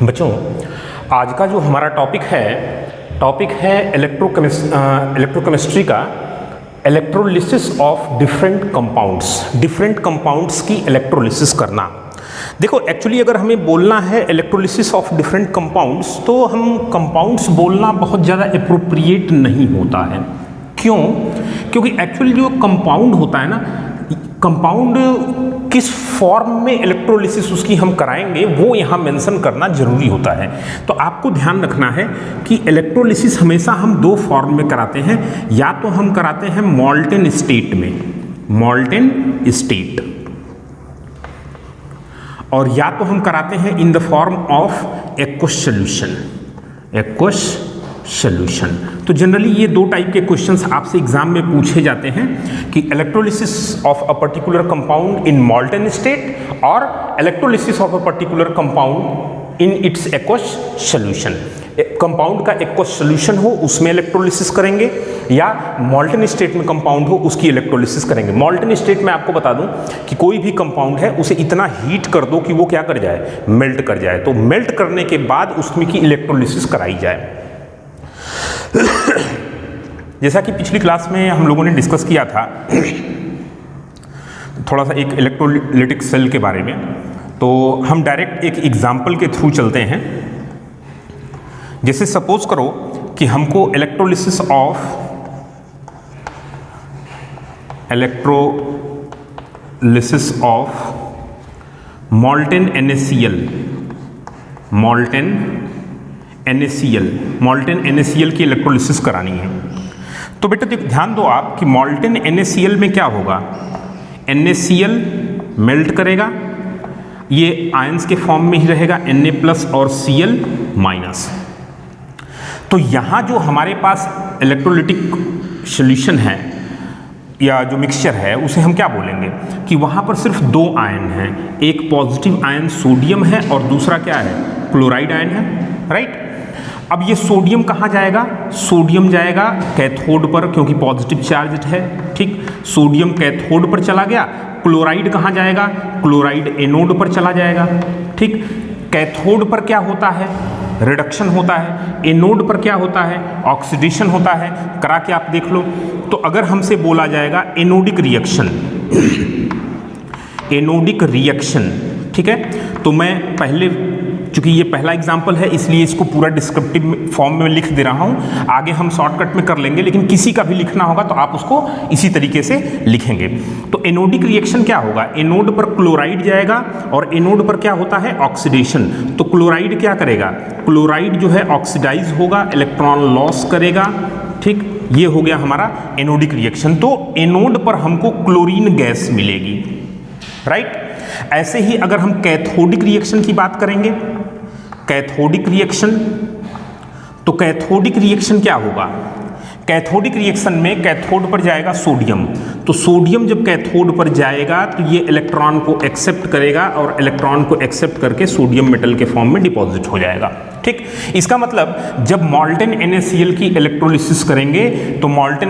बच्चों, आज का जो हमारा टॉपिक है इलेक्ट्रोकेमिस्ट्री का इलेक्ट्रोलिसिस ऑफ डिफरेंट कंपाउंड्स की इलेक्ट्रोलिसिस करना। देखो, एक्चुअली अगर हमें बोलना है इलेक्ट्रोलिसिस ऑफ डिफरेंट कंपाउंड्स तो हम कंपाउंड्स बोलना बहुत ज़्यादा एप्रोप्रिएट नहीं होता है। क्यों? क्योंकि एक्चुअली जो कंपाउंड होता है ना, कंपाउंड किस फॉर्म में इलेक्ट्रोलिसिस उसकी हम कराएंगे वो यहाँ मेंशन करना जरूरी होता है। तो आपको ध्यान रखना है कि इलेक्ट्रोलिसिस हमेशा हम दो फॉर्म में कराते हैं, या तो हम कराते हैं मॉल्टेन स्टेट में, मॉल्टेन स्टेट, और या तो हम कराते हैं in the form of aqueous solution. तो जनरली ये दो टाइप के क्वेश्चंस आपसे एग्जाम में पूछे जाते हैं कि electrolysis of a particular compound in molten state और electrolysis of a particular compound in its aqueous solution. Compound का एक्वस सॉल्यूशन हो उसमें इलेक्ट्रोलिसिस करेंगे, या मॉल्टेन स्टेट में कंपाउंड हो उसकी इलेक्ट्रोलिसिस करेंगे। मॉल्टेन स्टेट में आपको बता दूं कि कोई भी कंपाउंड है उसे इतना हीट कर दो कि वो क्या कर जाए, मेल्ट कर जाए। तो मेल्ट करने के बाद उसमें की इलेक्ट्रोलिसिस कराई जाए। जैसा कि पिछली क्लास में हम लोगों ने डिस्कस किया था थोड़ा सा एक इलेक्ट्रोलिटिक सेल के बारे में, तो हम डायरेक्ट एक एग्जाम्पल के थ्रू चलते हैं। जैसे सपोज करो कि हमको इलेक्ट्रोलिसिस ऑफ मॉल्टेन NaCl की इलेक्ट्रोलिसिस करानी है। तो बेटा ध्यान दो आप कि मॉल्टेन NaCl में क्या होगा, NaCl मेल्ट करेगा, ये आयंस के फॉर्म में ही रहेगा, Na+ और Cl-। तो यहाँ जो हमारे पास इलेक्ट्रोलिटिक सॉल्यूशन है या जो मिक्सचर है उसे हम क्या बोलेंगे कि वहाँ पर सिर्फ दो आयन हैं, एक पॉजिटिव आयन सोडियम है और दूसरा क्या है, क्लोराइड आयन है, राइट। अब ये सोडियम कहाँ जाएगा, सोडियम जाएगा कैथोड पर क्योंकि पॉजिटिव चार्ज है, ठीक। सोडियम कैथोड पर चला गया। क्लोराइड कहाँ जाएगा, क्लोराइड एनोड पर चला जाएगा, ठीक। कैथोड पर क्या होता है, रिडक्शन होता है। एनोड पर क्या होता है, ऑक्सीडेशन होता है। करा के आप देख लो। तो अगर हमसे बोला जाएगा एनोडिक रिएक्शन, ठीक है, तो मैं पहले, चूंकि ये पहला एग्जाम्पल है इसलिए इसको पूरा डिस्क्रिप्टिव फॉर्म में लिख दे रहा हूँ, आगे हम शॉर्टकट में कर लेंगे, लेकिन किसी का भी लिखना होगा तो आप उसको इसी तरीके से लिखेंगे। तो एनोडिक रिएक्शन क्या होगा, एनोड पर क्लोराइड जाएगा और एनोड पर क्या होता है, ऑक्सीडेशन। तो क्लोराइड क्या करेगा, क्लोराइड जो है ऑक्सीडाइज होगा, इलेक्ट्रॉन लॉस करेगा, ठीक। ये हो गया हमारा एनोडिक रिएक्शन। तो एनोड पर हमको क्लोरीन गैस मिलेगी, राइट। ऐसे ही अगर हम कैथोडिक रिएक्शन की बात करेंगे, कैथोडिक रिएक्शन, तो कैथोडिक रिएक्शन क्या होगा, कैथोडिक रिएक्शन में कैथोड पर जाएगा सोडियम। तो सोडियम जब कैथोड पर जाएगा तो ये इलेक्ट्रॉन को एक्सेप्ट करेगा और इलेक्ट्रॉन को एक्सेप्ट करके सोडियम मेटल के फॉर्म में डिपॉजिट हो जाएगा, ठीक। इसका मतलब जब मॉल्टेन NaCl की इलेक्ट्रोलिसिस करेंगे तो मॉल्टेन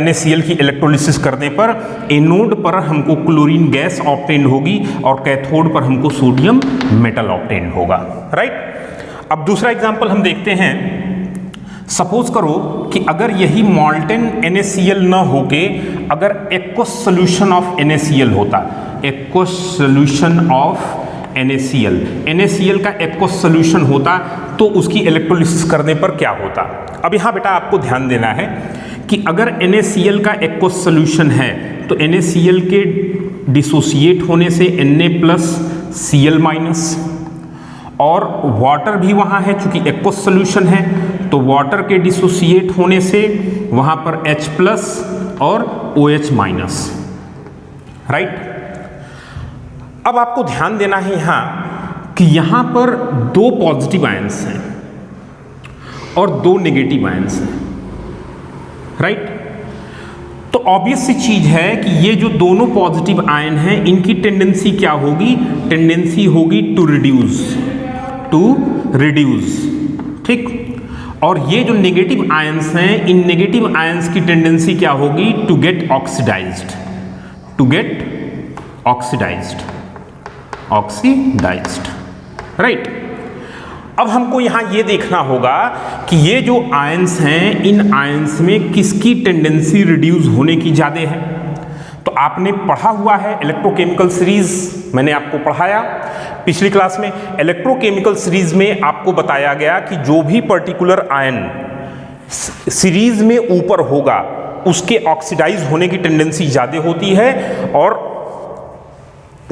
NaCl की इलेक्ट्रोलिसिस करने पर एनोड पर हमको क्लोरीन गैस ऑब्टेन होगी और कैथोड पर हमको सोडियम मेटल ऑब्टेन होगा, राइट। अब दूसरा एग्जांपल हम देखते हैं। सपोज करो कि अगर यही मॉल्टेन NaCl न होके अगर एक्वस सॉल्यूशन ऑफ NaCl होता, एक्वस सॉल्यूशन ऑफ NaCl का एक्वस सॉल्यूशन होता तो उसकी इलेक्ट्रोलिसिस करने पर क्या होता। अब यहाँ बेटा आपको ध्यान देना है कि अगर NaCl का एक्वस सॉल्यूशन है तो NaCl के डिसोसिएट होने से Na+Cl- और वाटर भी वहाँ है, चूंकि एक्वस सॉल्यूशन है तो वाटर के डिसोसिएट होने से वहाँ पर H+ और OH-, राइट। अब आपको ध्यान देना है यहाँ कि यहाँ पर दो पॉजिटिव आयंस हैं और दो नेगेटिव आयंस हैं, राइट। तो ऑब्वियस सी चीज है कि ये जो दोनों पॉजिटिव आयन हैं इनकी टेंडेंसी क्या होगी, टेंडेंसी होगी टू रिड्यूस, ठीक। और ये जो नेगेटिव आयंस हैं इन नेगेटिव आयंस की टेंडेंसी क्या होगी, टू गेट ऑक्सीडाइज्ड, राइट। अब हमको यहाँ ये देखना होगा कि ये जो आयंस हैं, इन आयंस में किसकी टेंडेंसी रिड्यूस होने की ज़्यादा है। तो आपने पढ़ा हुआ है इलेक्ट्रोकेमिकल सीरीज, मैंने आपको पढ़ाया पिछली क्लास में। इलेक्ट्रोकेमिकल सीरीज में आपको बताया गया कि जो भी पर्टिकुलर आयन सीरीज में ऊपर होगा उसके ऑक्सीडाइज होने की टेंडेंसी ज़्यादा होती है, और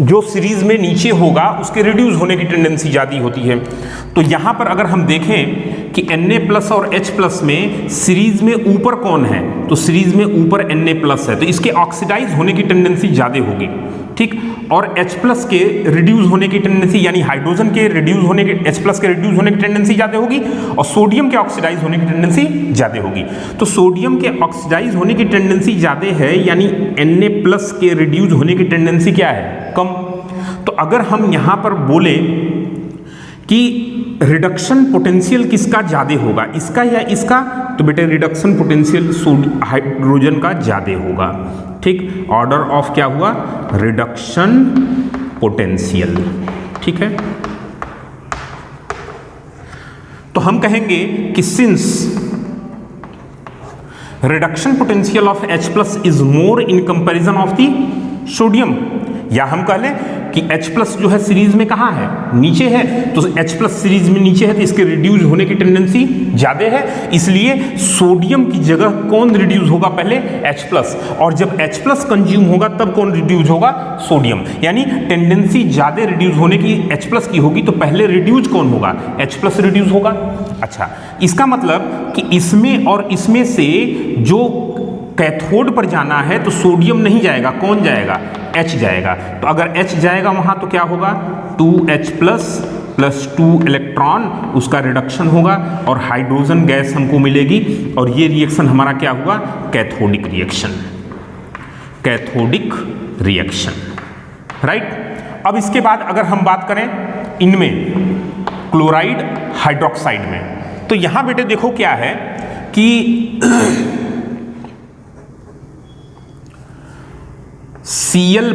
जो सीरीज में नीचे होगा उसके रिड्यूस होने की टेंडेंसी ज़्यादा होती है। तो यहाँ पर अगर हम देखें कि Na+ और H+ में सीरीज में ऊपर कौन है, तो सीरीज में ऊपर Na+ है, तो इसके ऑक्सीडाइज होने की टेंडेंसी ज़्यादा होगी, ठीक। और H+ के रिड्यूस होने की टेंडेंसी, यानी हाइड्रोजन के रिड्यूस होने की, H+ के रिड्यूस होने की टेंडेंसी ज़्यादा होगी, और सोडियम के ऑक्सीडाइज होने की टेंडेंसी ज़्यादा होगी। तो सोडियम के ऑक्सीडाइज होने की टेंडेंसी ज़्यादा है, यानी Na+ के रिड्यूस होने की टेंडेंसी क्या है, कम। तो अगर हम यहाँ पर बोले कि रिडक्शन पोटेंशियल किसका ज़्यादा होगा, इसका या इसका, तो बेटे रिडक्शन पोटेंशियल हाइड्रोजन का ज़्यादा होगा, ठीक। ऑर्डर ऑफ क्या हुआ, रिडक्शन पोटेंशियल, ठीक है। तो हम कहेंगे कि since reduction potential of H+ is more in comparison of the sodium, या हम कह लें कि H+ जो है सीरीज में कहाँ है, नीचे है, तो H+ सीरीज में नीचे है, तो इसके रिड्यूस होने की टेंडेंसी ज़्यादा है, इसलिए सोडियम की जगह कौन रिड्यूस होगा, पहले H+, और जब H+ कंज्यूम होगा तब कौन रिड्यूस होगा, सोडियम। यानी टेंडेंसी ज़्यादा रिड्यूस होने की H+ की होगी, तो पहले रिड्यूस कौन होगा, H+ रिड्यूस होगा। अच्छा, इसका मतलब कि इसमें और इसमें से जो कैथोड पर जाना है तो सोडियम नहीं जाएगा, कौन जाएगा, H जाएगा। तो अगर H जाएगा वहाँ तो क्या होगा, 2H+ + 2 इलेक्ट्रॉन, उसका रिडक्शन होगा और हाइड्रोजन गैस हमको मिलेगी, और ये रिएक्शन हमारा क्या हुआ, cathodic reaction, cathodic reaction, right. अब इसके बाद अगर हम बात करें इनमें क्लोराइड हाइड्रोक्साइड में, तो यहाँ बेटे देखो क्या है कि Cl-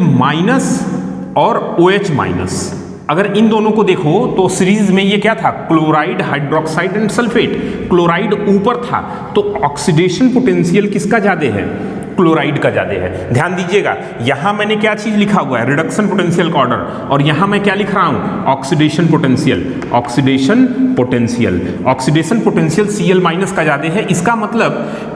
और OH-, अगर इन दोनों को देखो तो सीरीज में ये क्या था, chloride hydroxide and sulphate. Chloride ऊपर था, तो ऑक्सीडेशन पोटेंशियल किसका ज्यादा है, क्लोराइड का ज्यादा है। ध्यान दीजिएगा, यहां मैंने क्या चीज लिखा हुआ है, रिडक्शन पोटेंशियल का ऑर्डर, और यहां मैं क्या लिख रहा हूं, oxidation potential, oxidation potential. Oxidation potential Cl- का ज्यादा है। इसका मतलब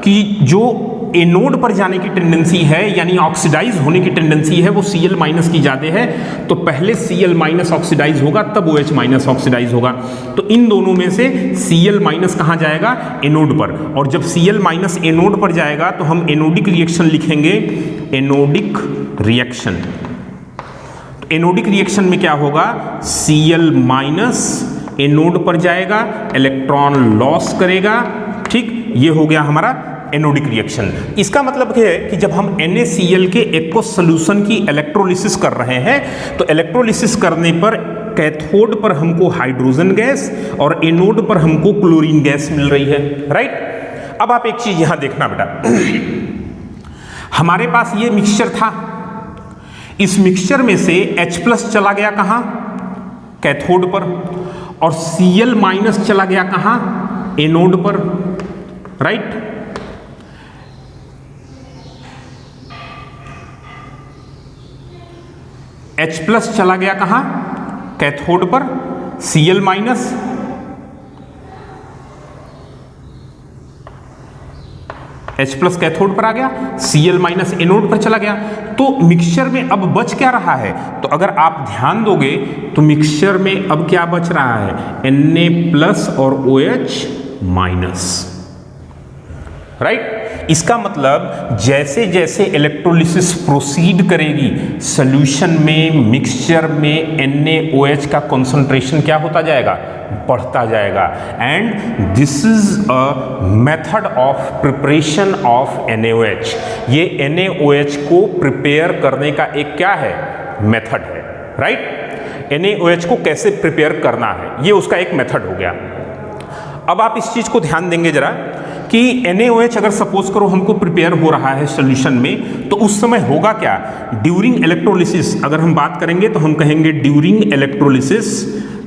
कि जो एनोड पर जाने की टेंडेंसी है, यानी ऑक्सीडाइज होने की टेंडेंसी है, वो Cl- की ज्यादा है। तो पहले Cl- ऑक्सीडाइज होगा, तब OH- ऑक्सीडाइज होगा। तो इन दोनों में से Cl- कहाँ जाएगा, एनोड पर, और जब Cl- एनोड पर जाएगा तो हम एनोडिक रिएक्शन लिखेंगे, एनोडिक रिएक्शन। तो एनोडिक रिएक्शन में क्या होगा, Cl- एनोड पर जाएगा, इलेक्ट्रॉन लॉस करेगा, ठीक। ये हो गया हमारा एनोडिक रिएक्शन। इसका मतलब है कि जब हम NaCl के एक्वस सॉल्यूशन की इलेक्ट्रोलिसिस कर रहे हैं, तो इलेक्ट्रोलिसिस करने पर कैथोड पर हमको हाइड्रोजन गैस और एनोड पर हमको क्लोरीन गैस मिल रही है, राइट। अब आप एक चीज यहां देखना बेटा, हमारे पास ये मिक्सचर था, इस मिक्सचर में से H+ चला गया कहां, कैथोड पर, और Cl- चला गया कहां, एनोड पर, राइट। H+ चला गया कहां, कैथोड पर, Cl- H+ कैथोड पर आ गया, Cl- एनोड पर चला गया। तो मिक्सचर में अब बच क्या रहा है, तो अगर आप ध्यान दोगे तो मिक्सचर में अब क्या बच रहा है, Na+ और OH-, राइट। इसका मतलब जैसे जैसे इलेक्ट्रोलिसिस प्रोसीड करेगी, सॉल्यूशन में, मिक्सचर में NaOH का कंसंट्रेशन क्या होता जाएगा, बढ़ता जाएगा। And this is a method of preparation of NaOH। ये NaOH को प्रिपेयर करने का एक क्या है, मेथड है, राइट। NaOH को कैसे प्रिपेयर करना है, ये उसका एक मेथड हो गया। अब आप इस चीज को ध्यान देंगे जरा कि NaOH अगर सपोज करो हमको प्रिपेयर हो रहा है सॉल्यूशन में, तो उस समय होगा क्या, ड्यूरिंग इलेक्ट्रोलिसिस अगर हम बात करेंगे तो हम कहेंगे during electrolysis,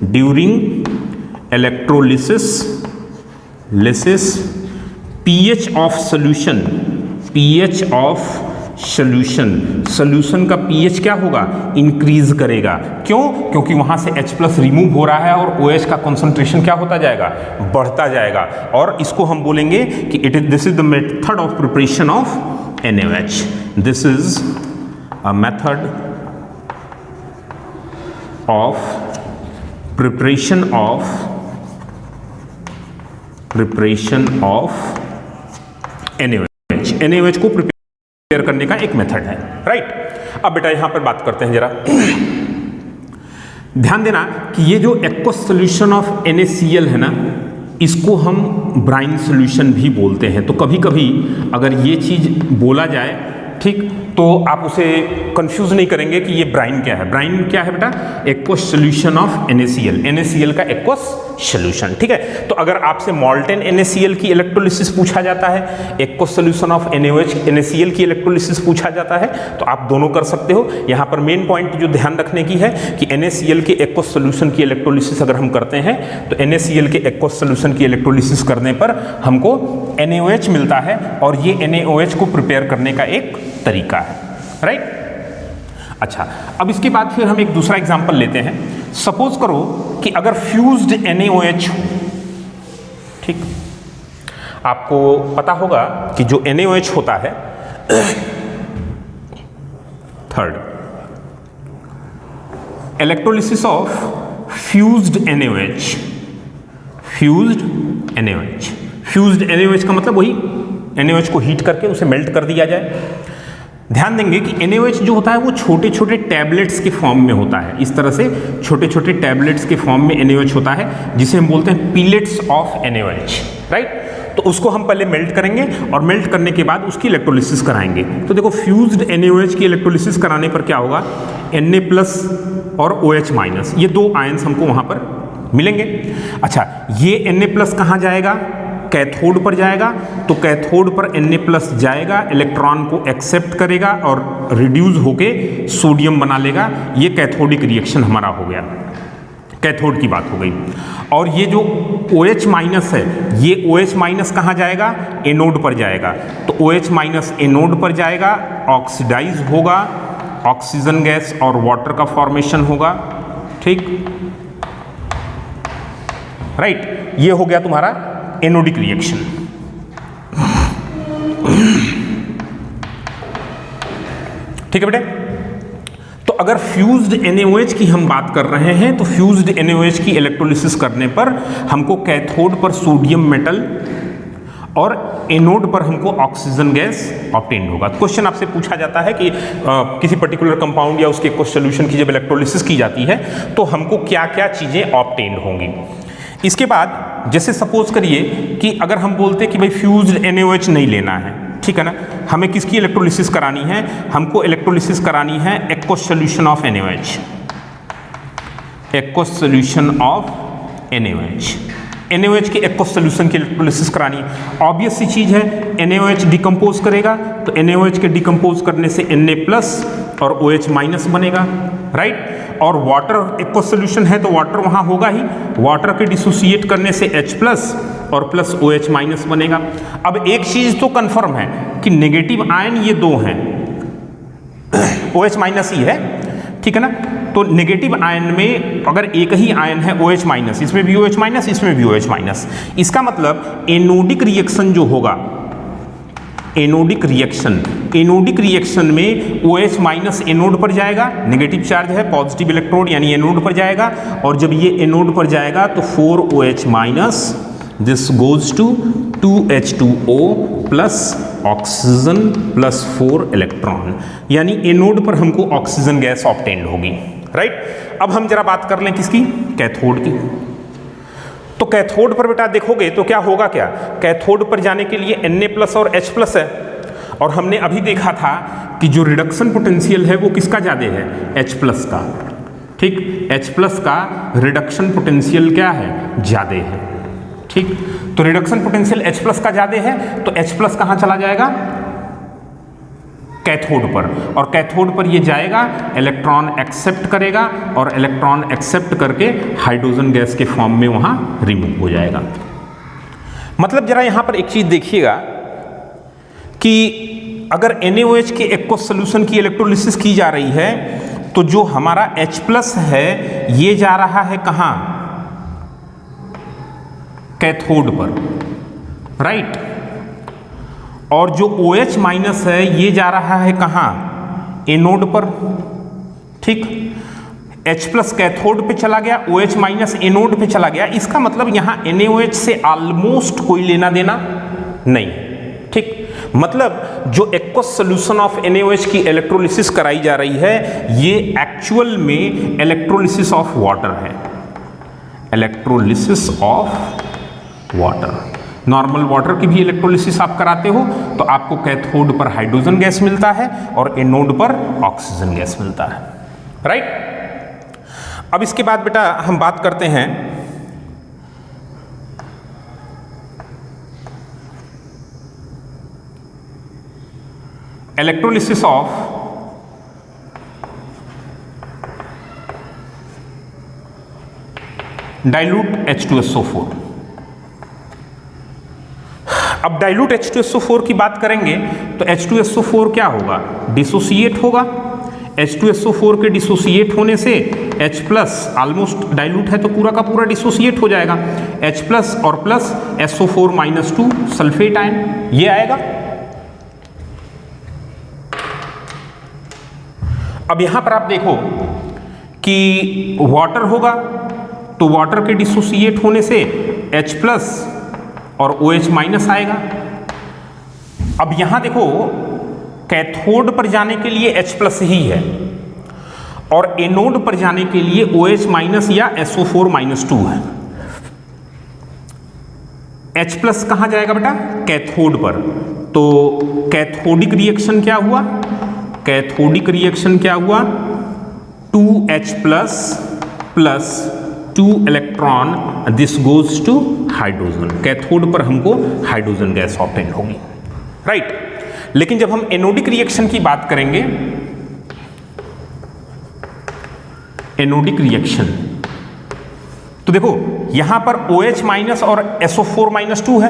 during electrolysis pH of solution, pH of solution का pH क्या होगा, इंक्रीज करेगा। क्यों? क्योंकि वहां से H+ रिमूव हो रहा है और OH का कंसंट्रेशन क्या होता जाएगा, बढ़ता जाएगा। और इसको हम बोलेंगे कि this is the method of preparation of NaOH। This is a method of preparation of NaOH को प्रिपेयर करने का एक मेथड है, राइट। अब बेटा यहां पर बात करते हैं जरा, ध्यान देना कि ये जो एक्वस सोल्यूशन ऑफ NaCl है ना, इसको हम ब्राइन सोल्यूशन भी बोलते हैं। तो कभी कभी अगर ये चीज बोला जाए, ठीक, तो आप उसे कंफ्यूज नहीं करेंगे कि ये ब्राइन क्या है। ब्राइन क्या है बेटा, एक्वस सोल्यूशन ऑफ NaCl का एक्वस सोल्यूशन, ठीक है। तो अगर आपसे मॉल्टेन NaCl की इलेक्ट्रोलिसिस पूछा जाता है, एक्वस सोल्यूशन ऑफ NaCl की इलेक्ट्रोलिसिस पूछा जाता है, तो आप दोनों कर सकते हो। यहाँ पर मेन पॉइंट जो ध्यान रखने की है कि NaCl के एक्वस सोल्यूशन की इलेक्ट्रोलिसिस अगर हम करते हैं तो NaCl के एक्वस सोल्यूशन की इलेक्ट्रोलिसिस करने पर हमको NaOH मिलता है, और ये NaOH को प्रिपेयर करने का एक तरीका है, राइट। अच्छा, अब इसके बाद फिर हम एक दूसरा एग्जांपल लेते हैं। सपोज करो कि अगर फ्यूज्ड NaOH हो, ठीक, आपको पता होगा कि जो NaOH होता है, third electrolysis of fused NaOH। Fused NaOH का मतलब वही NaOH को हीट करके उसे मेल्ट कर दिया जाए। ध्यान देंगे कि NaOH जो होता है वो छोटे छोटे टैबलेट्स के फॉर्म में होता है। इस तरह से छोटे छोटे टैबलेट्स के फॉर्म में NaOH होता है, जिसे हम बोलते हैं पिलेट्स ऑफ NaOH, राइट। तो उसको हम पहले मेल्ट करेंगे और मेल्ट करने के बाद उसकी इलेक्ट्रोलिसिस कराएंगे। तो देखो, फ्यूज्ड NaOH की इलेक्ट्रोलिसिस कराने पर क्या होगा, Na+ और OH-, ये दो आयंस हमको वहां पर मिलेंगे। अच्छा, ये Na+ कहाँ जाएगा, कैथोड पर जाएगा। तो कैथोड पर Na+ जाएगा, इलेक्ट्रॉन को एक्सेप्ट करेगा और रिड्यूस होके सोडियम बना लेगा। ये कैथोडिक रिएक्शन हमारा हो गया, कैथोड की बात हो गई। और ये जो OH- है, ये OH- कहाँ जाएगा, एनोड पर जाएगा। तो OH- एनोड पर जाएगा, ऑक्सीडाइज होगा, ऑक्सीजन गैस और वाटर का फॉर्मेशन होगा, ठीक, राइट। ये हो गया तुम्हारा एनोडिक रिएक्शन। ठीक है बेटे। तो अगर फ्यूज्ड NaOH की हम बात कर रहे हैं, तो फ्यूज्ड NaOH की इलेक्ट्रोलिसिस करने पर हमको कैथोड पर सोडियम मेटल और एनोड पर हमको ऑक्सीजन गैस ऑब्टेन होगा। क्वेश्चन आपसे पूछा जाता है कि किसी पर्टिकुलर कंपाउंड या उसके एक्वस सॉल्यूशन की जब इलेक्ट्रोलिसिस की जाती है तो हमको क्या क्या चीजें ऑब्टेन होंगी। इसके बाद जैसे सपोज करिए कि अगर हम बोलते कि भाई फ्यूज्ड NaOH नहीं लेना है, ठीक है ना, हमें किसकी इलेक्ट्रोलिसिस करानी है, हमको इलेक्ट्रोलिसिस करानी है aqueous solution of NaOH, aqueous solution of NaOH। NaOH के एक्वस सॉल्यूशन की इलेक्ट्रोलिसिस करानी है। ऑब्वियस सी चीज है, NaOH डिकम्पोज करेगा तो NaOH के डिकम्पोज करने से Na+ और OH- बनेगा, राइट। और वाटर एक्वस सॉल्यूशन है तो वाटर वहां होगा ही, वाटर के डिसोसिएट करने से H+ और प्लस OH- बनेगा। अब एक चीज तो कंफर्म है कि नेगेटिव आयन ये दो हैं, OH- ही है, ठीक है ना। तो नेगेटिव आयन में अगर एक ही आयन है OH-, इसमें भी OH-, इसमें भी OH-, इसका मतलब एनोडिक रिएक्शन जो होगा, एनोडिक रिएक्शन में OH- एनोड पर जाएगा, नेगेटिव चार्ज है, पॉजिटिव इलेक्ट्रोड यानी एनोड पर जाएगा, और जब ये एनोड पर जाएगा तो 4OH-, this goes to 2H2O plus oxygen plus 4 electron, यानी एनोड पर हमको ऑक्सीजन गैस ऑब्टेन्ड होगी, राइट। अब हम जरा बात कर लें किसकी, कैथोड की। तो कैथोड पर बेटा देखोगे तो क्या होगा, क्या कैथोड पर जाने के लिए Na+ और H+ है, और हमने अभी देखा था कि जो रिडक्शन पोटेंशियल है वो किसका ज्यादा है, H+ का, ठीक। H+ का रिडक्शन पोटेंशियल क्या है, ज्यादा है, ठीक। तो रिडक्शन पोटेंशियल H+ का ज्यादा है तो H+ कहां चला जाएगा, कैथोड पर, और कैथोड पर ये जाएगा, इलेक्ट्रॉन एक्सेप्ट करेगा और इलेक्ट्रॉन एक्सेप्ट करके हाइड्रोजन गैस के फॉर्म में वहां रिमूव हो जाएगा। मतलब जरा यहां पर एक चीज देखिएगा कि अगर NaOH के एक्वस सॉल्यूशन की इलेक्ट्रोलिसिस की जा रही है तो जो हमारा H+ है ये जा रहा है कहां? कैथोड पर, राइट। और जो OH- है ये जा रहा है कहां? एनोड पर, ठीक। H+ कैथोड पे चला गया, OH- एनोड पे चला गया। इसका मतलब यहां NaOH से ऑलमोस्ट कोई लेना देना नहीं, ठीक। मतलब जो एक्वस सॉल्यूशन ऑफ NaOH की इलेक्ट्रोलिसिस कराई जा रही है ये एक्चुअल में इलेक्ट्रोलिसिस ऑफ वाटर है, electrolysis of water. Normal water की भी इलेक्ट्रोलिसिस आप कराते हो तो आपको कैथोड पर हाइड्रोजन गैस मिलता है और एनोड पर ऑक्सीजन गैस मिलता है, राइट। अब इसके बाद बेटा हम बात करते हैं इलेक्ट्रोलिसिस ऑफ डाइल्यूट H2SO4। अब डाइल्यूट H2SO4 की बात करेंगे तो H2SO4 क्या होगा? डिसोसिएट होगा। H2SO4 के डिसोसिएट होने से H+ ऑलमोस्ट डाइल्यूट है तो पूरा का पूरा डिसोसिएट हो जाएगा। H+ और प्लस SO4-2 सल्फेट आयन ये आएगा। अब यहां पर आप देखो कि वाटर होगा तो वाटर के डिसोसिएट होने से H+ और OH- आएगा। अब यहां देखो कैथोड पर जाने के लिए H+ ही है और एनोड पर जाने के लिए OH- या SO4-2 है। H+ कहां जाएगा बेटा? कैथोड पर। तो कैथोडिक रिएक्शन क्या हुआ? कैथोडिक रिएक्शन क्या हुआ? 2H+ plus 2 electron, this goes to hydrogen. Cathode पर हमको हाइड्रोजन गैस ऑब्टेन होगी, राइट। लेकिन जब हम एनोडिक रिएक्शन की बात करेंगे, एनोडिक रिएक्शन, तो देखो यहां पर OH- और SO4-2 है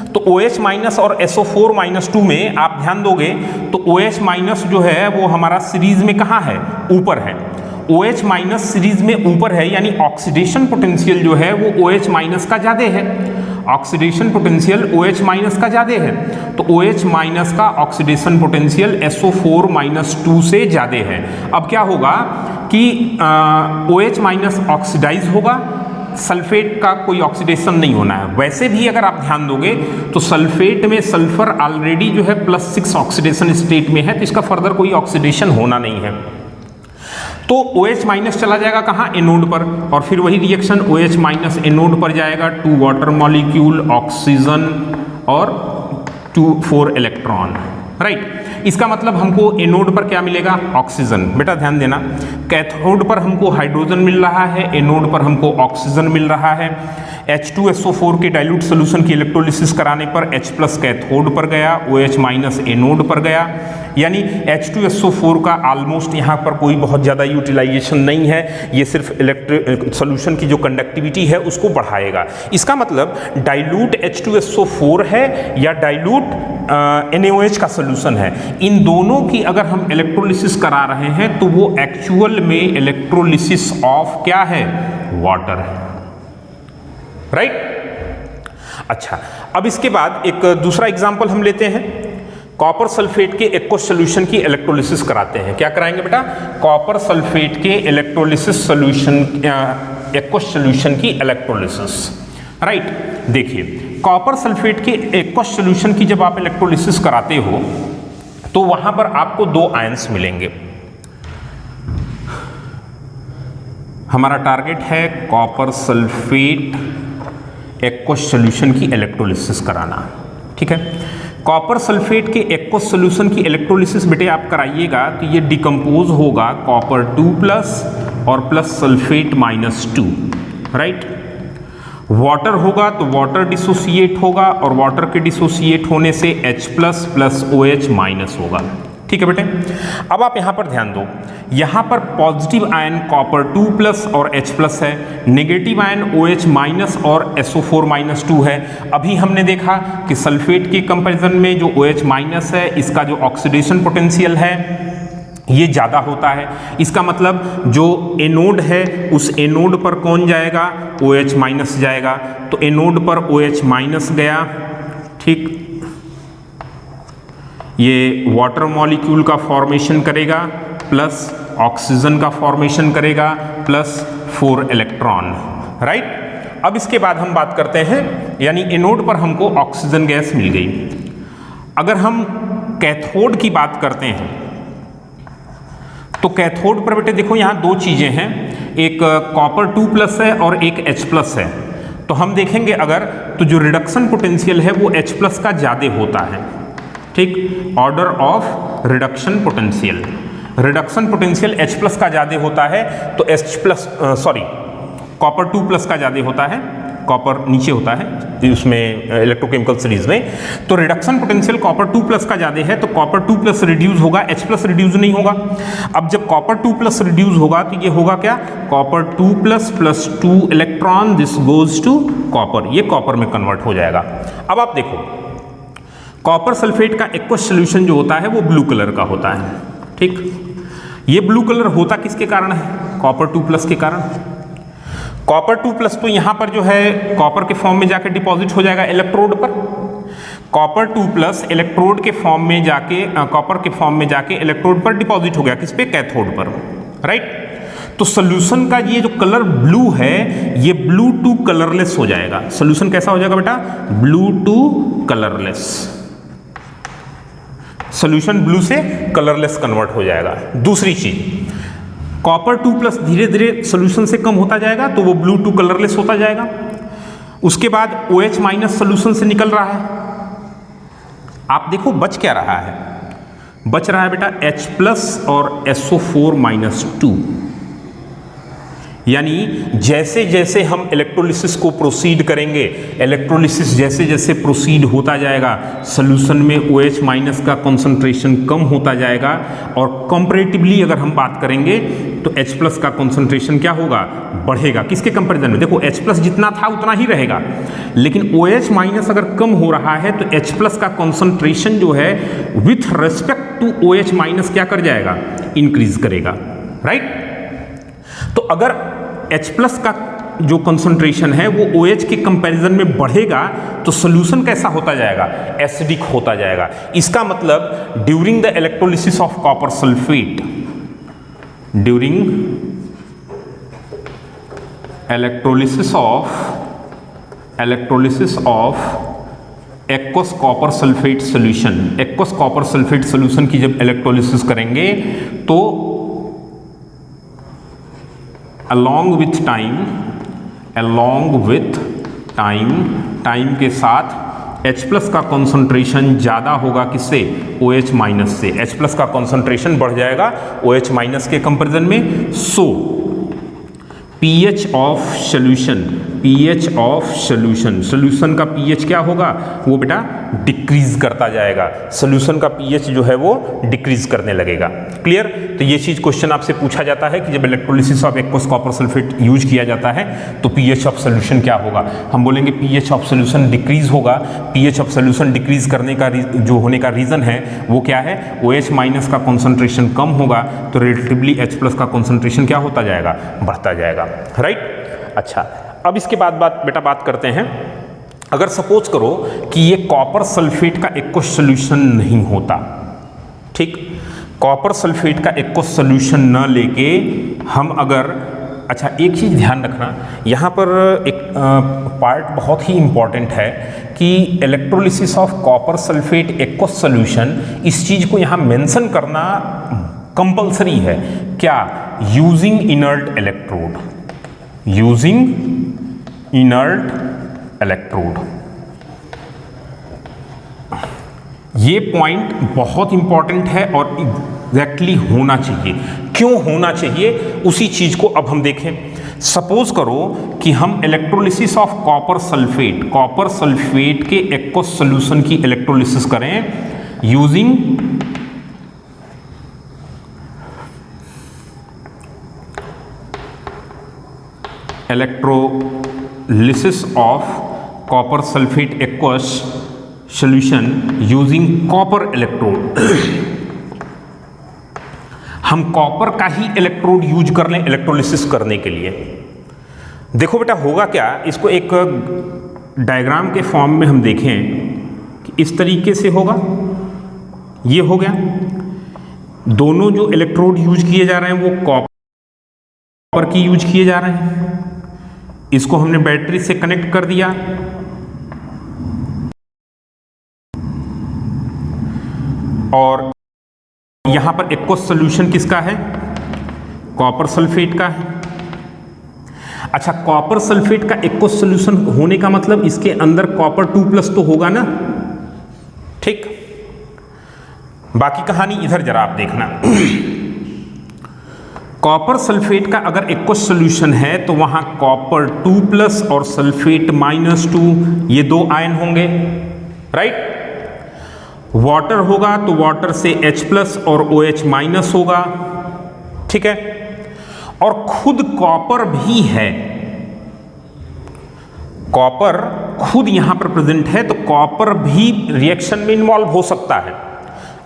तो OH- और SO4-2 में आप ध्यान दोगे तो OH- जो है वो हमारा सीरीज में कहां है? ऊपर है। OH- सीरीज में ऊपर है यानी ऑक्सीडेशन पोटेंशियल जो है वो OH- का ज्यादा है। ऑक्सीडेशन पोटेंशियल OH- का ज्यादा है तो OH- का ऑक्सीडेशन पोटेंशियल SO4-2 से ज्यादा है। अब क्या होगा कि OH- ऑक्सीडाइज होगा, सल्फेट का कोई ऑक्सीडेशन नहीं होना है। वैसे भी अगर आप ध्यान दोगे तो सल्फेट में सल्फर ऑलरेडी जो है +6 ऑक्सीडेशन स्टेट में है तो इसका फर्दर कोई ऑक्सीडेशन होना नहीं है। तो OH- चला जाएगा कहाँ? एनोड पर, और फिर वही रिएक्शन OH- एनोड पर जाएगा, 2 वाटर मॉलिक्यूल, ऑक्सीजन और 4 इलेक्ट्रॉन, राइट। इसका मतलब हमको एनोड पर क्या मिलेगा? ऑक्सीजन। बेटा ध्यान देना, कैथोड पर हमको हाइड्रोजन मिल रहा है, एनोड पर हमको ऑक्सीजन मिल रहा है। H2SO4 के डाइल्यूट सोल्यूशन की इलेक्ट्रोलिसिस कराने पर H+ कैथोड पर गया, OH- एनोड पर गया, यानी H2SO4 का ऑलमोस्ट यहाँ पर कोई बहुत ज़्यादा यूटिलाइजेशन नहीं है, ये सिर्फ सोल्यूशन की जो कंडक्टिविटी है उसको बढ़ाएगा। इसका मतलब डाइल्यूट H2SO4 है या डाइल्यूट NaOH का सोल्यूशन है, इन दोनों की अगर हम इलेक्ट्रोलिसिस करा रहे हैं तो वो एक्चुअल में इलेक्ट्रोलिसिस ऑफ क्या है? वाटर है, राइट। अच्छा, अब इसके बाद एक दूसरा एग्जांपल हम लेते हैं। कॉपर सल्फेट के एक्वस सॉल्यूशन की इलेक्ट्रोलिसिस कराते हैं। क्या कराएंगे बेटा? कॉपर सल्फेट के इलेक्ट्रोलिसिस सॉल्यूशन, एक्वस सॉल्यूशन की इलेक्ट्रोलिसिस, राइट। देखिए, कॉपर सल्फेट के एक्वस सॉल्यूशन की जब आप इलेक्ट्रोलिसिस कराते हो तो वहां पर आपको 2 आयंस मिलेंगे। हमारा टारगेट है कॉपर सल्फेट एक्वस सॉल्यूशन की इलेक्ट्रोलिसिस कराना, ठीक है। कॉपर सल्फेट के एक्वस सॉल्यूशन की इलेक्ट्रोलिसिस बेटे आप कराइएगा तो ये डिकम्पोज होगा कॉपर 2+ और प्लस सल्फेट -2, राइट। वाटर होगा तो वाटर डिसोसिएट होगा और वाटर के डिसोसिएट होने से H+ प्लस OH- होगा, ठीक है बेटे। अब आप यहां पर ध्यान दो, यहां पर पॉजिटिव आयन कॉपर 2+ और H+ है, नेगेटिव आयन OH- और SO4- 2 है। अभी हमने देखा कि सल्फेट के कंपैरिजन में जो OH- है इसका जो ऑक्सीडेशन पोटेंशियल है ये ज़्यादा होता है। इसका मतलब जो एनोड है उस एनोड पर कौन जाएगा, OH- जाएगा। तो एनोड पर OH- गया, ठीक, ये वाटर मॉलिक्यूल का फॉर्मेशन करेगा प्लस ऑक्सीजन का फॉर्मेशन करेगा प्लस 4 इलेक्ट्रॉन, राइट। अब इसके बाद हम बात करते हैं, यानी एनोड पर हमको ऑक्सीजन गैस मिल गई। अगर हम कैथोड की बात करते हैं तो कैथोड पर बेटे देखो यहां दो चीजें हैं, एक कॉपर 2+ है और एक H+ है। तो हम देखेंगे अगर तो जो रिडक्शन पोटेंशियल है वो H+ का ज्यादा होता है, ठीक, order of reduction potential. Reduction potential H+ का ज्यादा होता है तो कॉपर 2+ का ज्यादा होता है, कॉपर नीचे होता है उसमें इलेक्ट्रोकेमिकल सीरीज में। तो रिडक्शन पोटेंशियल कॉपर 2+ का ज्यादा है तो कॉपर 2+ रिड्यूस होगा, H+ रिड्यूस नहीं होगा। अब जब कॉपर 2+ रिड्यूस होगा तो ये होगा क्या, copper 2+ + 2 electron, this goes to copper, ये कॉपर में कन्वर्ट हो जाएगा। अब आप देखो कॉपर सल्फेट का एक्वस सोल्यूशन जो होता है वो ब्लू कलर का होता है, ठीक। ये ब्लू कलर होता किसके कारण है, कॉपर 2+ के कारण। कॉपर 2+ तो यहां पर जो है कॉपर के फॉर्म में जाके डिपॉजिट हो जाएगा इलेक्ट्रोड पर। कॉपर 2+ इलेक्ट्रोड के फॉर्म में जाके कॉपर के फॉर्म में जाके इलेक्ट्रोड पर डिपॉजिट हो गया, किस पे, कैथोड पर, राइट। तो सोल्यूशन का ये जो कलर ब्लू है ये ब्लू टू कलरलेस हो जाएगा। सोल्यूशन कैसा हो जाएगा बेटा, blue to colourless. Solution blue से कलरलेस कन्वर्ट हो जाएगा। दूसरी चीज, कॉपर 2+ धीरे धीरे सोल्यूशन से कम होता जाएगा तो वो ब्लू टू कलरलेस होता जाएगा। उसके बाद OH- सोल्यूशन से निकल रहा है, आप देखो बच क्या रहा है, बच रहा है बेटा H+ और SO4- 2। यानी जैसे जैसे हम इलेक्ट्रोलिसिस को प्रोसीड करेंगे, इलेक्ट्रोलिसिस जैसे जैसे प्रोसीड होता जाएगा सॉल्यूशन में OH- का कंसंट्रेशन कम होता जाएगा। और कंपैरेटिवली अगर हम बात करेंगे तो H+ का कंसंट्रेशन क्या होगा, बढ़ेगा। किसके कंपैरिजन में, देखो H+ जितना था उतना ही रहेगा, लेकिन OH- अगर कम हो रहा है तो H+ का कंसंट्रेशन जो है विथ रेस्पेक्ट टू OH- क्या कर जाएगा, इंक्रीज करेगा, राइट। तो अगर H+ का जो कंसंट्रेशन है वो OH के कंपैरिजन में बढ़ेगा तो सॉल्यूशन कैसा होता जाएगा, एसिडिक होता जाएगा। इसका मतलब during the electrolysis of copper sulphate, during electrolysis of aqueous copper sulphate solution, aqueous copper sulphate solution की जब इलेक्ट्रोलिसिस करेंगे तो along with टाइम के साथ H+ का कंसंट्रेशन ज़्यादा होगा किससे, OH- से। H+ का कंसंट्रेशन बढ़ जाएगा OH- के कंपैरिजन में। सो pH ऑफ सोल्यूशन का pH क्या होगा, वो बेटा डिक्रीज करता जाएगा। सोल्यूशन का pH जो है वो डिक्रीज करने लगेगा। क्लियर। तो ये चीज क्वेश्चन आपसे पूछा जाता है कि जब electrolysis of aqueous copper sulphate use किया जाता है तो pH ऑफ सोल्यूशन क्या होगा। हम बोलेंगे pH ऑफ सोल्यूशन डिक्रीज होगा। pH ऑफ सोल्यूशन डिक्रीज करने का जो होने का रीजन है वो क्या है, OH- का कंसंट्रेशन कम होगा तो रिलेटिवली H+ का कंसंट्रेशन क्या होता जाएगा, बढ़ता जाएगा, राइट। अच्छा, अब इसके बाद बात करते हैं, अगर सपोज करो कि ये कॉपर सल्फेट का एक्वस सॉल्यूशन नहीं होता, ठीक, कॉपर सल्फेट का एक्वस सॉल्यूशन न लेके हम अगर, अच्छा एक चीज़ ध्यान रखना यहाँ पर, एक पार्ट बहुत ही इम्पॉर्टेंट है कि electrolysis of copper sulphate aqueous solution, इस चीज़ को यहाँ मेंशन करना कंपलसरी है। क्या, यूजिंग इनर्ट इलेक्ट्रोड, ये पॉइंट बहुत इंपॉर्टेंट है और एग्जैक्टली होना चाहिए। क्यों होना चाहिए, उसी चीज को अब हम देखें। सपोज करो कि हम इलेक्ट्रोलिसिस ऑफ कॉपर सल्फेट के एक्वस सॉल्यूशन की इलेक्ट्रोलिसिस करें using electrolysis of copper sulphate aqueous solution using copper electrode. हम कॉपर का ही इलेक्ट्रोड यूज कर लें इलेक्ट्रोलिसिस करने के लिए। देखो बेटा होगा क्या, इसको एक डायग्राम के फॉर्म में हम देखें कि इस तरीके से होगा। ये हो गया, दोनों जो इलेक्ट्रोड यूज किए जा रहे हैं वो कॉपर की यूज किए जा रहे हैं। इसको हमने बैटरी से कनेक्ट कर दिया और यहां पर एक्वस सॉल्यूशन किसका है? कॉपर सल्फेट का है। अच्छा, कॉपर सल्फेट का एक्वस सॉल्यूशन होने का मतलब इसके अंदर कॉपर 2+ तो होगा ना, ठीक। बाकी कहानी इधर जरा आप देखना। कॉपर सल्फेट का अगर एक्वस सॉल्यूशन है तो वहां कॉपर 2+ और सल्फेट -2 ये दो आयन होंगे, राइट। वाटर होगा तो वाटर से H+ और OH- होगा, ठीक है। और खुद कॉपर भी है, कॉपर खुद यहां पर प्रेजेंट है, तो कॉपर भी रिएक्शन में इन्वॉल्व हो सकता है।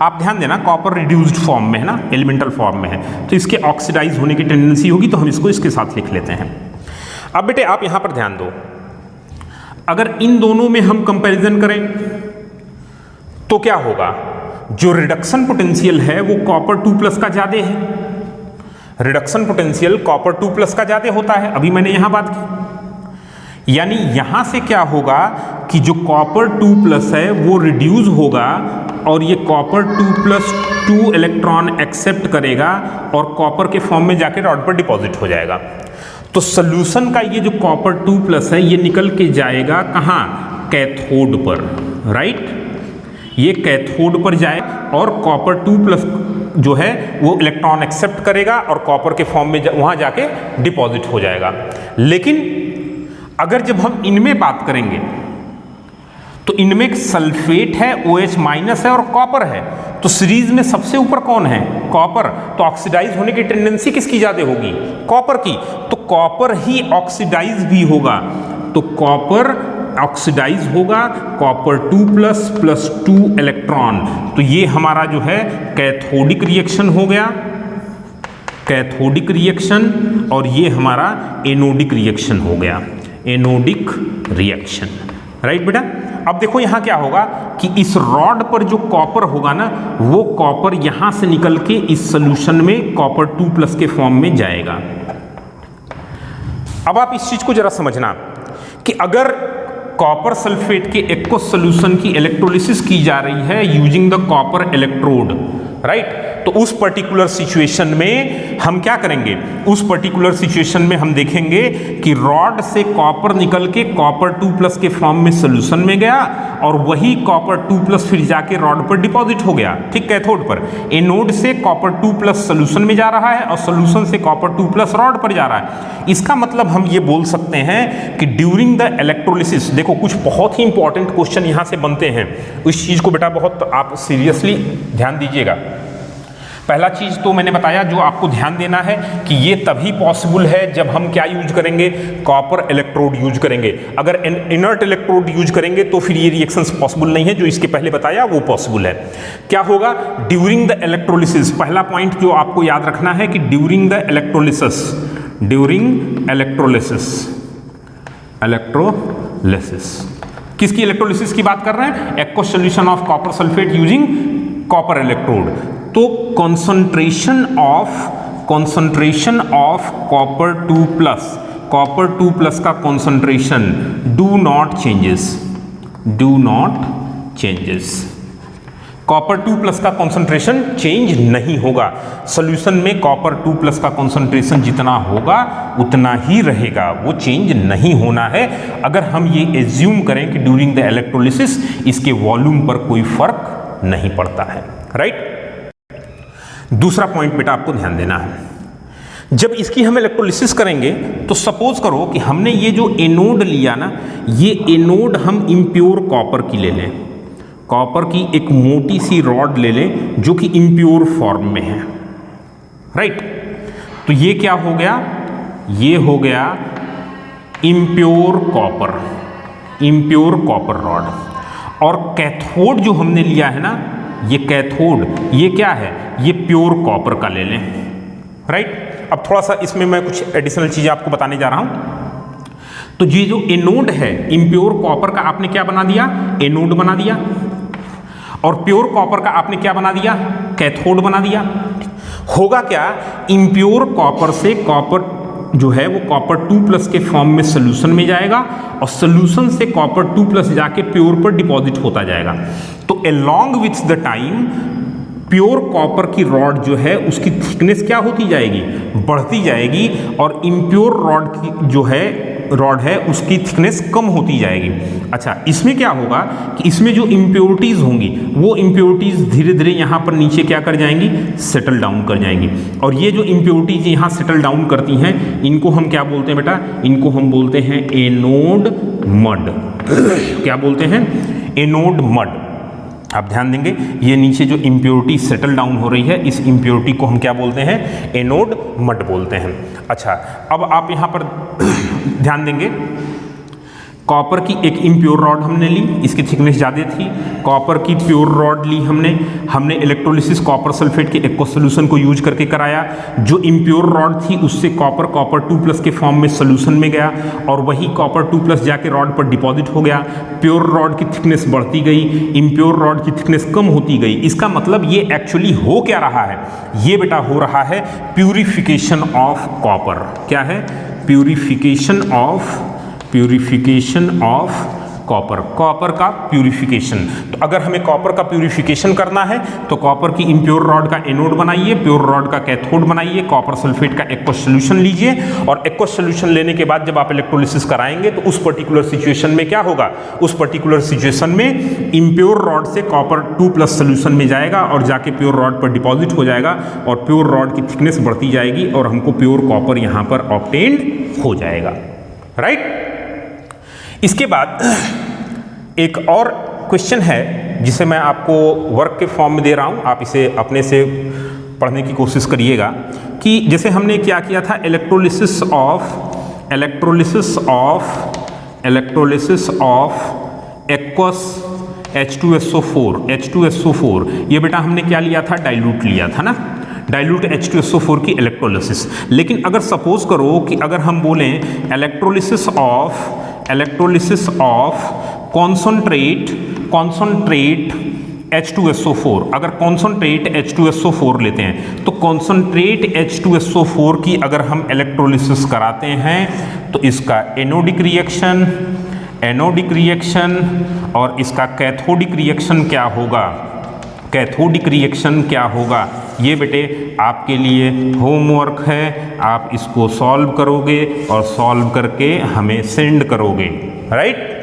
आप ध्यान देना, कॉपर रिड्यूस्ड फॉर्म में है ना, एलिमेंटल फॉर्म में है, तो इसके ऑक्सीडाइज होने की टेंडेंसी होगी, तो हम इसको इसके साथ लिख लेते हैं। अब बेटे आप यहां पर ध्यान दो, अगर इन दोनों में हम कंपैरिजन करें तो क्या होगा? जो रिडक्शन पोटेंशियल है वो कॉपर 2+ का ज्यादा है। रिडक्शन पोटेंशियल कॉपर 2+ का ज्यादा होता है, अभी मैंने यहां बात की। यानी यहां से क्या होगा कि जो कॉपर 2+ है वो रिड्यूस होगा और ये कॉपर 2+2 इलेक्ट्रॉन एक्सेप्ट करेगा और कॉपर के फॉर्म में जाके रॉड पर डिपॉजिट हो जाएगा। तो सोल्यूशन का ये जो कॉपर 2+ है ये निकल के जाएगा कहां? कैथोड पर, राइट। ये कैथोड पर जाए और कॉपर 2+ जो है वो इलेक्ट्रॉन एक्सेप्ट करेगा और कॉपर के फॉर्म में वहां जाके डिपॉजिट हो जाएगा। लेकिन अगर जब हम इनमें बात करेंगे तो इनमें सल्फेट है, OH- है और कॉपर है, तो सीरीज में सबसे ऊपर कौन है? कॉपर। तो ऑक्सीडाइज होने की टेंडेंसी किसकी ज्यादा होगी? कॉपर की। तो कॉपर ही ऑक्सीडाइज भी होगा, तो कॉपर ऑक्सीडाइज होगा, कॉपर 2+ + 2 इलेक्ट्रॉन। तो ये हमारा जो है कैथोडिक रिएक्शन हो गया, कैथोडिक रिएक्शन, और ये हमारा एनोडिक रिएक्शन हो गया, एनोडिक रिएक्शन, राइट बेटा। अब देखो यहां क्या होगा कि इस रॉड पर जो कॉपर होगा ना, वो कॉपर यहां से निकल के इस सॉल्यूशन में कॉपर 2+ के फॉर्म में जाएगा। अब आप इस चीज को जरा समझना कि अगर कॉपर सल्फेट के एक्वस सॉल्यूशन की इलेक्ट्रोलिसिस की जा रही है using the copper electrode, right, तो उस पर्टिकुलर सिचुएशन में हम क्या करेंगे? उस पर्टिकुलर सिचुएशन में हम देखेंगे कि रॉड से कॉपर निकल के कॉपर 2+ के फॉर्म में सॉल्यूशन में गया और वही कॉपर 2+ फिर जाके रॉड पर डिपॉजिट हो गया, ठीक, कैथोड पर। एनोड से कॉपर 2+ सॉल्यूशन में जा रहा है और सॉल्यूशन से कॉपर 2+ रॉड पर जा रहा है। इसका मतलब हम ये बोल सकते हैं कि ड्यूरिंग द इलेक्ट्रोलिसिस, देखो कुछ बहुत ही इंपॉर्टेंट क्वेश्चन यहां से बनते हैं, इस चीज को बेटा बहुत आप सीरियसली ध्यान दीजिएगा। पहला चीज तो मैंने बताया जो आपको ध्यान देना है कि ये तभी पॉसिबल है जब हम क्या यूज करेंगे? कॉपर इलेक्ट्रोड यूज करेंगे। अगर इनर्ट इलेक्ट्रोड यूज करेंगे तो फिर ये रिएक्शंस पॉसिबल नहीं है, जो इसके पहले बताया वो पॉसिबल है। क्या होगा? ड्यूरिंग द इलेक्ट्रोलिसिस, पहला पॉइंट जो आपको याद रखना है कि during the electrolysis, during electrolysis, electrolysis किसकी इलेक्ट्रोलिसिस की बात कर रहे हैं? Aqueous solution of copper sulphate using copper electrode. तो कंसंट्रेशन ऑफ कॉपर 2+ का concentration do not changes, copper 2+ का कंसंट्रेशन चेंज नहीं होगा। सॉल्यूशन में कॉपर 2+ का कंसंट्रेशन जितना होगा उतना ही रहेगा, वो चेंज नहीं होना है। अगर हम ये एज्यूम करें कि ड्यूरिंग द इलेक्ट्रोलिसिस इसके वॉल्यूम पर कोई फर्क नहीं पड़ता है, राइट। दूसरा पॉइंट बेटा आपको ध्यान देना है, जब इसकी हम इलेक्ट्रोलिसिस करेंगे तो सपोज करो कि हमने ये जो एनोड लिया ना, ये एनोड हम इम्प्योर कॉपर की ले लें, कॉपर की एक मोटी सी रॉड ले लें जो कि इम्प्योर फॉर्म में है, राइट। तो ये क्या हो गया? ये हो गया इम्प्योर कॉपर रॉड। और कैथोड जो हमने लिया है ना, ये कैथोड, ये क्या है, ये प्योर कॉपर का ले लें, राइट। अब थोड़ा सा इसमें मैं कुछ एडिशनल चीज़ें आपको बताने जा रहा हूँ। तो ये जो एनोड है इम्प्योर कॉपर का, आपने क्या बना दिया, एनोड बना दिया, और प्योर कॉपर का आपने क्या बना दिया, कैथोड बना दिया। होगा क्या, इम्प्योर कॉपर से कॉपर जो है वो कॉपर 2+ के फॉर्म में सोल्यूशन में जाएगा, और सोल्यूशन से कॉपर 2+ जाके प्योर पर डिपॉजिट होता जाएगा। तो along with the time pure copper की रॉड जो है उसकी थिकनेस क्या होती जाएगी, बढ़ती जाएगी, और इम्प्योर रॉड की जो है रॉड है उसकी थिकनेस कम होती जाएगी। अच्छा, इसमें क्या होगा कि इसमें जो इम्प्योरिटीज़ होंगी वो इम्प्योरिटीज़ धीरे धीरे यहाँ पर नीचे क्या कर जाएंगी, सेटल डाउन कर जाएंगी। और ये जो इम्प्योरिटीज़ यहाँ सेटल डाउन करती हैं, इनको हम क्या बोलते हैं बेटा, इनको हम बोलते हैं एनोड मड। क्या बोलते हैं, एनोड मड। आप ध्यान देंगे, ये नीचे जो इम्प्योरिटी सेटल डाउन हो रही है, इस इम्प्योरिटी को हम क्या बोलते हैं, एनोड मड बोलते हैं। अच्छा, अब आप यहाँ पर ध्यान देंगे, कॉपर की एक इम्प्योर रॉड हमने ली, इसकी थिकनेस ज़्यादा थी। कॉपर की प्योर रॉड ली हमने इलेक्ट्रोलिसिस कॉपर सल्फेट के एक्वा सोल्यूशन को यूज करके कराया। जो इम्प्योर रॉड थी उससे कॉपर 2+ के फॉर्म में सोल्यूशन में गया, और वही कॉपर 2+ जाके रॉड पर डिपॉजिट हो गया। प्योर रॉड की थिकनेस बढ़ती गई, इम्प्योर रॉड की थिकनेस कम होती गई। इसका मतलब ये एक्चुअली हो क्या रहा है, ये बेटा हो रहा है प्यूरिफिकेशन ऑफ कॉपर। क्या है, प्यूरिफिकेशन ऑफ कॉपर का प्यूरिफिकेशन। तो अगर हमें कॉपर का प्यूरिफिकेशन करना है तो कॉपर की इम्प्योर रॉड का एनोड बनाइए, प्योर रॉड का कैथोड बनाइए, कॉपर सल्फेट का एक्वस सोल्यूशन लीजिए, और एक्वस सोल्यूशन लेने के बाद जब आप इलेक्ट्रोलिसिस कराएंगे तो उस पर्टिकुलर सिचुएशन में क्या होगा, उस पर्टिकुलर सिचुएशन में इम्प्योर रॉड से कॉपर 2+ सोल्यूशन में जाएगा और जाके प्योर रॉड पर डिपॉजिट हो जाएगा, और प्योर रॉड की थिकनेस बढ़ती जाएगी और हमको प्योर कॉपर यहाँ पर ऑब्टेन्ड हो जाएगा, राइट। इसके बाद एक और क्वेश्चन है जिसे मैं आपको वर्क के फॉर्म में दे रहा हूं, आप इसे अपने से पढ़ने की कोशिश करिएगा। कि जैसे हमने क्या किया था, इलेक्ट्रोलिसिस ऑफ एक्वस H2SO4, ये बेटा हमने क्या लिया था, डाइल्यूट लिया था ना, डाइल्यूट H2SO4 की इलेक्ट्रोलिसिस। लेकिन अगर सपोज करो कि अगर हम बोलें इलेक्ट्रोलिसिस ऑफ कॉन्सनट्रेट H2SO4, अगर कॉन्सनट्रेट H2SO4 लेते हैं तो कॉन्सनट्रेट H2SO4 की अगर हम इलेक्ट्रोलिसिस कराते हैं तो इसका एनोडिक रिएक्शन और इसका कैथोडिक रिएक्शन क्या होगा, ये बेटे आपके लिए होमवर्क है। आप इसको सॉल्व करोगे और सॉल्व करके हमें सेंड करोगे, राइट।